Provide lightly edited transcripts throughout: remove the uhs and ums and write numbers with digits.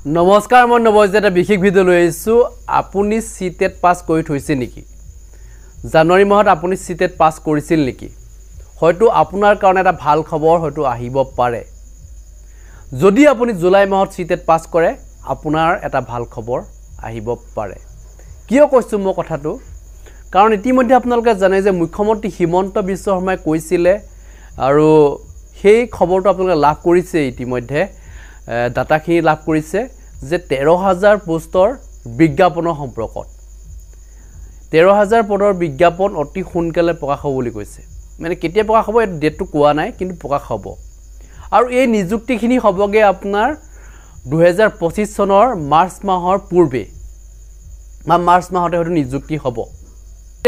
নমস্কাৰ মই নবজ এটা বিশেষ ভিডিও লৈ আহিছো আপুনি সিটেট পাস কৰি থৈছে নেকি জানুৱাৰী মাহত আপুনি সিটেট পাস কৰিছিল নেকি হয়তো আপোনাৰ কাৰণে এটা ভাল খবৰ হয়তো আহিব পাৰে যদি আপুনি জুলাই মাহত সিটেট পাস কৰে আপোনাৰ এটা ভাল খবৰ আহিব পাৰে কিয় কৈছো মই কথাটো কাৰণ ইতিমধ্যে আপোনালোকে জানে যে মুখ্যমন্ত্ৰী হিমন্ত বিশ্ব শৰ্মাই কৈছিলে আৰু সেই খবৰটো আপোনালোকে লাভ কৰিছে ইতিমধ্যে ডাটাখিনি লাভ কৰিছে যে 13000 পোষ্টৰ বিজ্ঞাপনৰ সম্পৰ্কত 13000 পদৰ বিজ্ঞাপন অতি সোনকালে প্ৰকাশ হ'ব বুলি কৈছে মানে কেতিয়া প্ৰকাশ হ'ব এই ডেটটো কোৱা নাই কিন্তু প্ৰকাশ হ'ব আৰু এই নিযুক্তিখিনি হ'বগে আপোনাৰ 2025 চনৰ মাৰ্চ মাহৰ পূৰ্বে বা মাৰ্চ মাহতে হয়তো নিযুক্তি হ'ব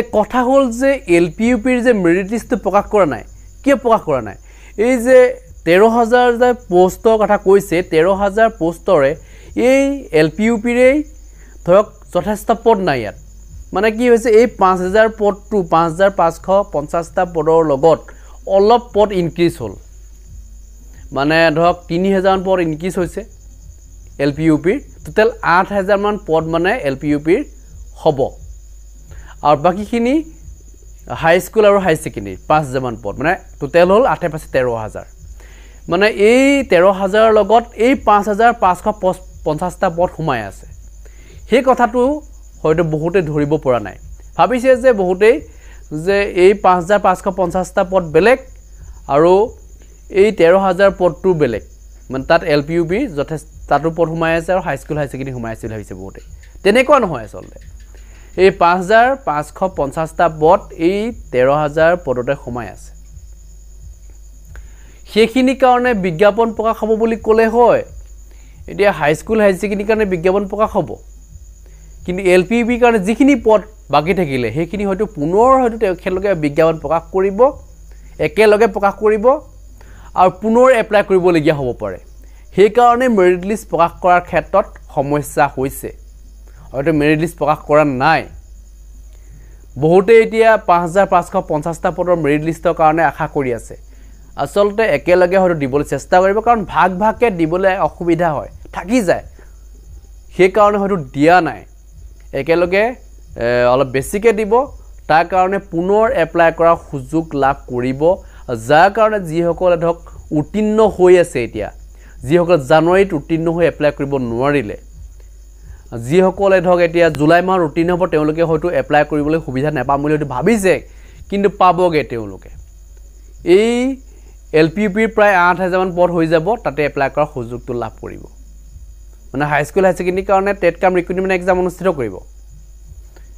এই কথা হ'ল যে এলপিইউপিৰ যে মেৰিট লিষ্টটো প্ৰকাশ কৰা নাই কিয় প্ৰকাশ কৰা নাই এই যে 13000 যে পোষ্টৰ কথা কৈছে 13000 পোষ্টৰে এই এলপিইউপিৰে ধৰক যথেষ্ট পদ নাই ইয়াত মানে কি হৈছে এই 5000 পদটো 5550টা পদৰ লগত অলপ পদ ইনক্ৰিজ হ'ল মানে ধৰক 3000 পদ ইনক্ৰিজ হৈছে এলপিইউপিৰ টোটাল 8000 মান পদ মানে এলপিইউপিৰ হ'ব আৰু বাকিখিনি হাই স্কুল আৰু হাই সেকেন্ডাৰী 5000 মান পদ মানে টোটাল হ'ল 13000 মানে এই 13000 লগত এই 5550টা পদ সোমাই আছে সেই কথাটো হয়তো বহুতে ধৰিব পৰা নাই ভাবিছে যে বহুতেই যে এই 5550টা পদ বেলেগ আৰু এই 13000 পদটো বেলেগ মানে তাত এলপিইউপি যথেষ্ট তাতো পদ সোমাই আছে আৰু হাই স্কুল হাই সেকেন্ডাৰী সোমাই আছে ভাবিছে বহুতে তেনেকুৱা নহয় আসলে এই 5550টা পদ এই 13000 পদতে সোমাই আছে সেইখিনি কাৰণে বিজ্ঞাপন প্ৰকাশ হ'ব বুলি ক'লে হয় এতিয়া হাই স্কুল হাই সেকেন্ডাৰী কাৰণে বিজ্ঞাপন প্ৰকাশ হ'ব কিন্তু এলপিইউপি কাৰণে যিখিনি পদ বাকি থাকিলে সেইখিনি হয়তো পুনৰ হয়তো তেখেতলোকে বিজ্ঞাপন প্ৰকাশ কৰিব একেলগে প্ৰকাশ কৰিব আৰু পুনৰ এপ্লাই কৰিবলগীয়া হ'ব পাৰে সেই কাৰণে মেৰিট লিষ্ট প্ৰকাশ কৰাৰ ক্ষেত্ৰত সমস্যা হৈছে হয়তো মেৰিট লিষ্ট প্ৰকাশ কৰা নাই বহুতে এতিয়া 5550টা পদৰ মেৰিট লিষ্টৰ কাৰণে আশা কৰি আছে আসলতে একেলগে হয়তো দিবলৈ চেষ্টা কৰিব কাৰণ ভাগ ভাগকে দিবলৈ অসুবিধা হয় থাকি যায় সেই কাৰণে হয়তো দিয়া নাই একেলগে অলপ বেছিকে দিব তাৰ কাৰণে পুনৰ এপ্লাই কৰাৰ সুযোগ লাভ কৰিব যাৰ কাৰণে যিসকলে ধৰক উত্তীৰ্ণ হৈ আছে এতিয়া যিসকল জানুৱাৰীত উত্তীৰ্ণ হৈ এপ্লাই কৰিব নোৱাৰিলে যিসকলে ধৰক এতিয়া জুলাই মাহত উত্তীৰ্ণ হ'ব তেওঁলোকে হয়তো এপ্লাই কৰিবলৈ সুবিধা নাপাম বুলি হয়তো ভাবিছে কিন্তু পাবগে তেওঁলোকে এই এলপিইউপিৰ প্ৰায় 8000 মান পদ হৈ যাব তাতে এপ্লাই কৰাৰ সুযোগটো লাভ কৰিব মানে হাই স্কুল হাই সেকেন্ডাৰী কাৰণে টেট কাম ৰিক্ৰুটমেন্ট এক্সাম অনুষ্ঠিত কৰিব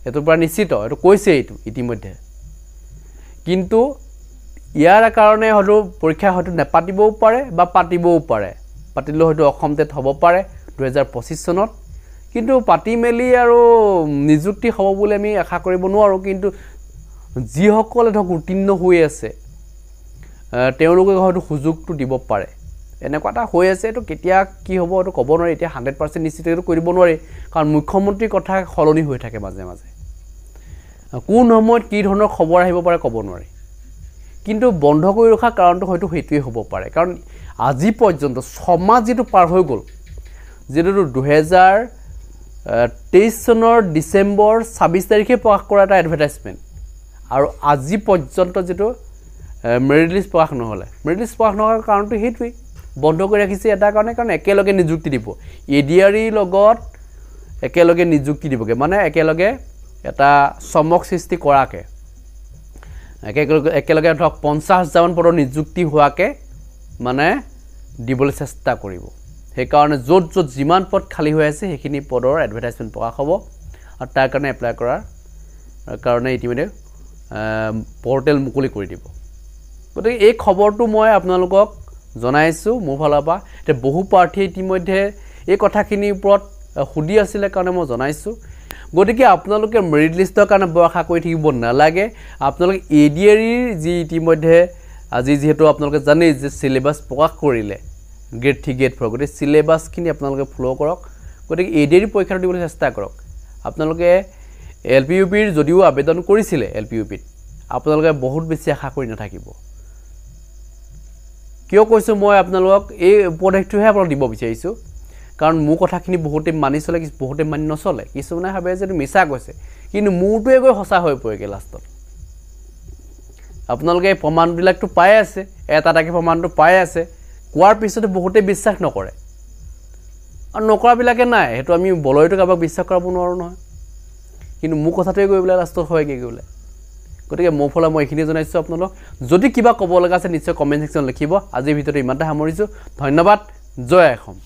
এটো পৰা নিশ্চিত এটো কৈছে এইটো ইতিমধ্যে কিন্তু ইয়াৰ কাৰণে হয়তো পৰীক্ষা হয়তো নেপাতিবও পাৰে বা পাতিবও পাৰে পাতিলে হয়তো অসম টেট হ'ব পাৰে 2025 চনত কিন্তু পাতি মেলি আৰু নিযুক্তি হ'ব বুলি আমি আশা কৰিব নোৱাৰো কিন্তু যিসকলে ধৰক উত্তীৰ্ণ হৈ আছে তেওঁলোকে হয়তো সুযোগটো দিব পাৰে এনেকুৱা এটা হৈ আছে এটো কেতিয়া কি হ'ব এটো ক'ব নোৱাৰি এতিয়া 100% নিশ্চিত কৰিব নোৱাৰি কাৰণ মুখ্যমন্ত্ৰীৰ কথা খলনি হৈ থাকে মাজে মাজে কোন সময়ত কি ধৰণৰ খবৰ আহিব পাৰে ক'ব নোৱাৰি কিন্তু বন্ধ কৰি ৰখা কাৰণটো হয়তো হেতুৱে হ'ব পাৰে কাৰণ আজি পৰ্যন্ত সমাজ যেটো পাৰ হৈ গ'ল যেটো 2023 চনৰ ডিসেম্বৰ 26 তাৰিখে প্ৰকাশ কৰা এটা এডভাৰটাইজমেন্ট আৰু আজি পৰ্যন্ত যেটো মেৰিট লিষ্ট প্ৰকাশ নহলে মেৰিট লিষ্ট প্ৰকাশ নোহোৱাৰ কাৰণটো হেতুৱে বন্ধ কৰি ৰাখিছে এটা কাৰণ একেলগে নিযুক্তি দিব এডিআৰই লগত একেলগে নিযুক্তি দিবগে মানে একেলগে এটা সমক সৃষ্টি কৰাকে একেলগে ধৰক 50000 পদৰ নিযুক্তি হোৱাকে মানে দিবলৈ চেষ্টা কৰিব সেই কাৰণে যত যিমান পদ খালি হৈ আছে সেইখিনি পদৰ এডভাৰটাইজমেন্ট প্ৰকাশ হ'ব আৰু তাৰ কাৰণে এপ্লাই কৰাৰ কাৰণে ইতিমধ্যে পৰ্টেল মুকলি কৰি দিব গতিকে এই খবৰটো মই আপোনালোকক জনাইছো মোৰ ফালৰ পৰা এতিয়া বহু প্ৰাৰ্থী ইতিমধ্যে এই কথাখিনিৰ ওপৰত খুদি আছিল কাৰণে মই জনাইছো গতিকে আপোনালোকে মেৰিট লিষ্টৰ কাৰণে বৰ আশা কৰি থাকিব নালাগে আপোনালোকে এডিআৰই যি ইতিমধ্যে আজি যেহেতু আপোনালোকে জানে যে সিলেবাস প্ৰকাশ কৰিলে গ্ৰেড 3 গ্ৰেড 4 গতিকে সিলেবাসখিনি আপোনালোকে ফলো কৰক গতিকে এডিআৰই পৰীক্ষা দিবলৈ চেষ্টা কৰক আপোনালোকে এলপিইউপিৰ যদিও আবেদন কৰিছিলে এলপিইউপিত আপোনালোকে বহুত বেছি আশা কৰি নাথাকিব কিয় কৈছো মই আপোনালোকক এই উপদেশটোহে আপোনাক দিব বিচাৰিছো কাৰণ মোৰ কথাখিনি বহুতে মানি চলে বহুতে মানি নচলে কিছুমানে ভাবে যে মিছা কৈছে কিন্তু মোৰটোৱে গৈ সঁচা হৈ পৰেগে লাষ্টত আপোনালোকে এই প্ৰমাণবিলাকটো পাই আছে এটা এটাকে প্ৰমাণটো পাই আছে কোৱাৰ পিছতে বহুতে বিশ্বাস নকৰে আৰু নকৰাবিলাকে নাই সেইটো আমি বলয়টো কাবাক বিশ্বাস কৰাব নোৱাৰো নহয় কিন্তু মোৰ কথাটোৱে গৈ বোলে লাষ্টত হয়গে গৈ বোলে গতিকে মোৰ ফলা মই এইখিনি জনাইছো আপোনালোক যদি কিবা ক'ব লগা আছে নিশ্চয় কমেন্ট সেকশন লিখিব আজিৰ ভিডিঅ'টো ইমানতে সামৰিছো ধন্যবাদ জয় অসম